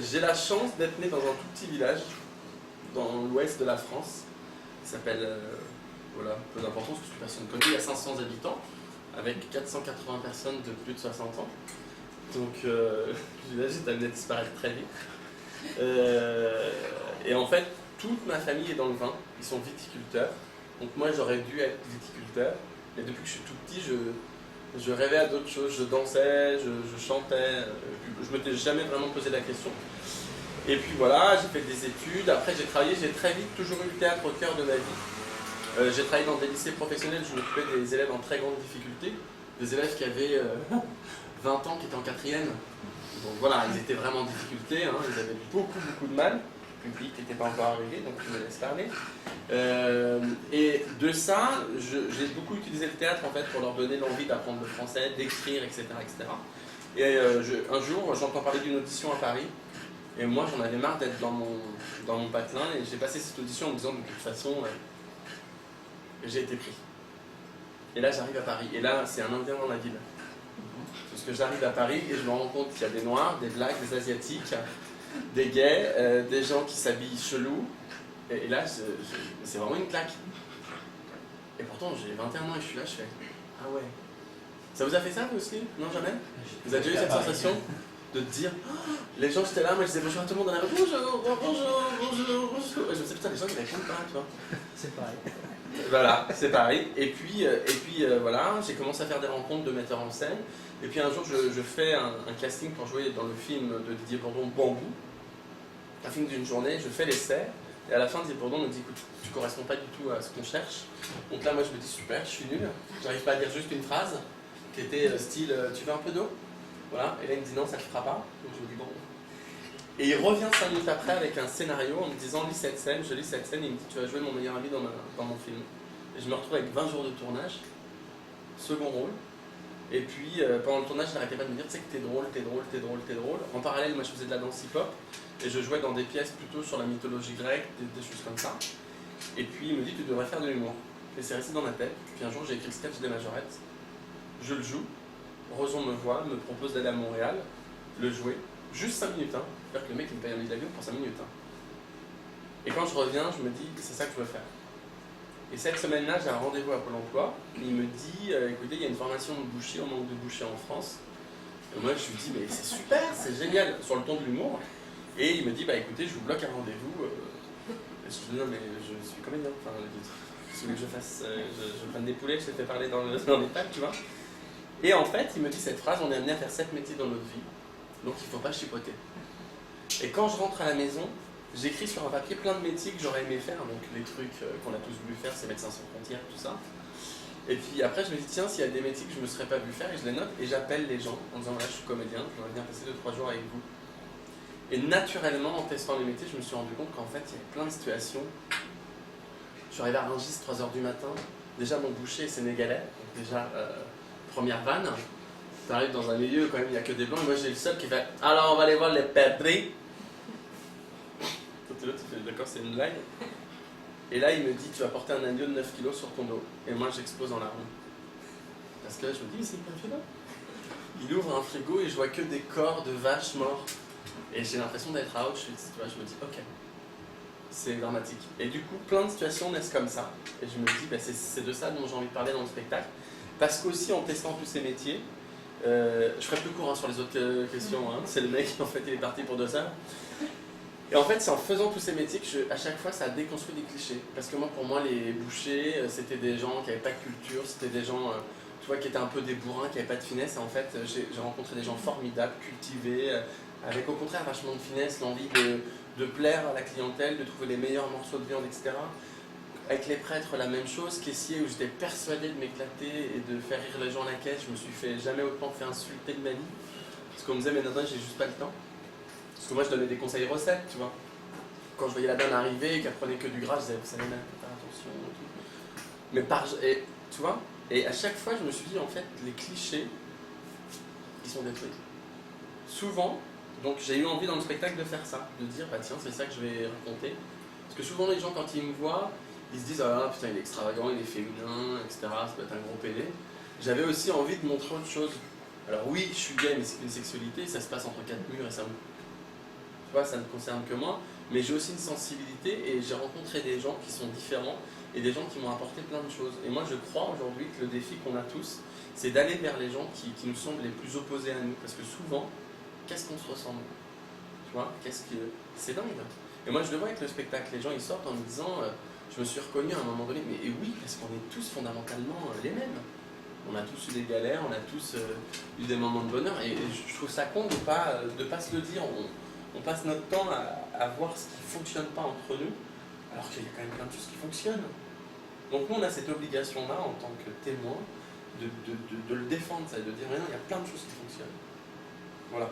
j'ai la chance d'être né dans un tout petit village, dans l'ouest de la France, qui s'appelle, voilà, peu d'importance parce que personne ne connaît, il y a 500 habitants, avec 480 personnes de plus de 60 ans. Donc, le village est amené à disparaître très vite. Et en fait, toute ma famille est dans le vin, ils sont viticulteurs. Donc moi, j'aurais dû être viticulteur, mais depuis que je suis tout petit, je rêvais à d'autres choses, je dansais, je chantais, je ne m'étais jamais vraiment posé la question. Et puis voilà, j'ai fait des études, après j'ai travaillé, j'ai très vite toujours eu le théâtre au cœur de ma vie. J'ai travaillé dans des lycées professionnels, je m'occupais des élèves en très grande difficulté, des élèves qui avaient 20 ans, qui étaient en quatrième. Donc voilà, ils étaient vraiment en difficulté, hein, ils avaient beaucoup de mal. Le public n'était pas encore arrivé, donc je me laisse parler. Et de ça, j'ai beaucoup utilisé le théâtre en fait pour leur donner l'envie d'apprendre le français, d'écrire, etc. etc. Et un jour, j'entends parler d'une audition à Paris, et moi j'en avais marre d'être dans mon patelin, et j'ai passé cette audition en me disant de toute façon, j'ai été pris. Et là j'arrive à Paris, et là c'est un Indien dans la ville. Parce que j'arrive à Paris et je me rends compte qu'il y a des Noirs, des Blacks, des Asiatiques, des gays, des gens qui s'habillent chelou. Et là, c'est vraiment une claque. Et pourtant, j'ai 21 ans et je suis là, je fais ah ouais. Ça vous a fait ça, vous aussi? Non, jamais? Vous avez déjà eu cette sensation de te dire oh, les gens, j'étais là, moi je disais bonjour à tout le monde dans la rue, bonjour. Et je me disais putain, les gens ils répondent pas, tu vois. C'est pareil. Voilà, c'est pareil. Et puis voilà, j'ai commencé à faire des rencontres de metteurs en scène. Et puis un jour, je fais un casting pour jouer dans le film de Didier Bourdon, Bambou. Un film d'une journée, je fais l'essai. Et à la fin, Didier Bourdon me dit écoute, tu corresponds pas du tout à ce qu'on cherche. Donc là, moi, je me dis super, je suis nul. J'arrive pas à dire juste une phrase qui était style tu veux un peu d'eau? Voilà. Et là, il me dit non, ça ne le fera pas. Donc je me dis bon. Et il revient 5 minutes après avec un scénario en me disant lis cette scène. Je lis cette scène et il me dit tu vas jouer mon meilleur ami dans mon film. Et je me retrouve avec 20 jours de tournage, second rôle. Et puis pendant le tournage, je n'arrêtais pas de me dire tu sais que t'es drôle. En parallèle, moi je faisais de la danse hip-hop et je jouais dans des pièces plutôt sur la mythologie grecque, des choses comme ça. Et puis il me dit tu devrais faire de l'humour. Et c'est resté dans ma tête. Puis un jour j'ai écrit le sketch des Majorettes. Je le joue. Roson me voit, me propose d'aller à Montréal, le jouer. Juste 5 minutes, hein. C'est-à-dire que le mec il me paye un billet d'avion pour 5 minutes. Hein. Et quand je reviens, je me dis c'est ça que je veux faire. Et cette semaine-là, j'ai un rendez-vous à Pôle emploi. Et il me dit écoutez, il y a une formation de boucher, on manque de boucher en France. Et moi, je lui dis mais c'est super, c'est génial, sur le ton de l'humour. Et il me dit bah écoutez, je vous bloque un rendez-vous. Et je lui dis non, mais je suis comédien. Enfin, si vous voulez que je fasse, je prenne des poulets, je t'ai fait parler dans les tables, tu vois. Et en fait, il me dit cette phrase on est amené à faire 7 métiers dans notre vie, donc il ne faut pas chipoter. Et quand je rentre à la maison, j'écris sur un papier plein de métiers que j'aurais aimé faire, donc les trucs qu'on a tous voulu faire, c'est Médecins sans frontières, tout ça. Et puis après, je me dis, tiens, s'il y a des métiers que je ne me serais pas vu faire, et je les note, et j'appelle les gens en disant, voilà, je suis comédien, je voudrais venir passer 2-3 jours avec vous. Et naturellement, en testant les métiers, je me suis rendu compte qu'en fait, il y avait plein de situations. Je suis arrivé à Rungis, 3h du matin, déjà mon boucher est sénégalais, donc déjà, première vanne. Tu arrives dans un milieu, quand même, il n'y a que des blancs, et moi j'ai le seul qui fait, alors on va aller voir les perdrix. L'autre, tu fais d'accord, c'est une blague. Et là, il me dit, tu vas porter un agneau de 9 kg sur ton dos. Et moi, j'explose en larmes. Parce que là, je me dis, mais c'est pas fait là. Il ouvre un frigo et je vois que des corps de vaches morts. Et j'ai l'impression d'être à Auschwitz. Tu vois, je me dis, ok, c'est dramatique. Et du coup, plein de situations naissent comme ça. Et je me dis, bah, c'est de ça dont j'ai envie de parler dans le spectacle. Parce qu'aussi, en testant tous ces métiers, je ferai plus court hein, sur les autres questions. Hein. C'est le mec, en fait, il est parti pour 2 heures. Et en fait, c'est en faisant tous ces métiers que à chaque fois, ça a déconstruit des clichés. Parce que moi, pour moi, les bouchers, c'était des gens qui n'avaient pas de culture, c'était des gens tu vois, qui étaient un peu des bourrins, qui n'avaient pas de finesse. Et en fait, j'ai rencontré des gens formidables, cultivés, avec au contraire vachement de finesse, l'envie de plaire à la clientèle, de trouver les meilleurs morceaux de viande, etc. Avec les prêtres, la même chose. Caissier, où j'étais persuadé de m'éclater et de faire rire les gens à la caisse. Je me suis jamais autant fait insulter de ma vie. Parce qu'on me disait, mais non, j'ai juste pas le temps. Parce que moi, je donnais des conseils recettes, tu vois. Quand je voyais la dame arriver et qu'elle prenait que du gras, je disais, vous savez, faire attention et tout. Mais tu vois, et à chaque fois, je me suis dit, en fait, les clichés, ils sont détruits. Souvent, donc j'ai eu envie dans le spectacle de faire ça, de dire, bah tiens, c'est ça que je vais raconter. Parce que souvent, les gens, quand ils me voient, ils se disent, ah putain, il est extravagant, il est féminin, etc. Ça peut être un gros PD. J'avais aussi envie de montrer autre chose. Alors oui, je suis gay, mais c'est une sexualité, ça se passe entre 4 murs et ça me... vois, ça ne concerne que moi, mais j'ai aussi une sensibilité et j'ai rencontré des gens qui sont différents et des gens qui m'ont apporté plein de choses. Et moi je crois aujourd'hui que le défi qu'on a tous, c'est d'aller vers les gens qui nous semblent les plus opposés à nous, parce que souvent, qu'est-ce qu'on se ressemble? Tu vois, c'est dingue. Et moi je le vois avec le spectacle, les gens ils sortent en me disant, je me suis reconnu à un moment donné, mais et oui, parce qu'on est tous fondamentalement les mêmes. On a tous eu des galères, on a tous eu des moments de bonheur, et je trouve ça con de pas se le dire. On passe notre temps à voir ce qui ne fonctionne pas entre nous, alors qu'il y a quand même plein de choses qui fonctionnent. Donc nous, on a cette obligation-là, en tant que témoin, de le défendre, ça, de dire, non, il y a plein de choses qui fonctionnent. Voilà.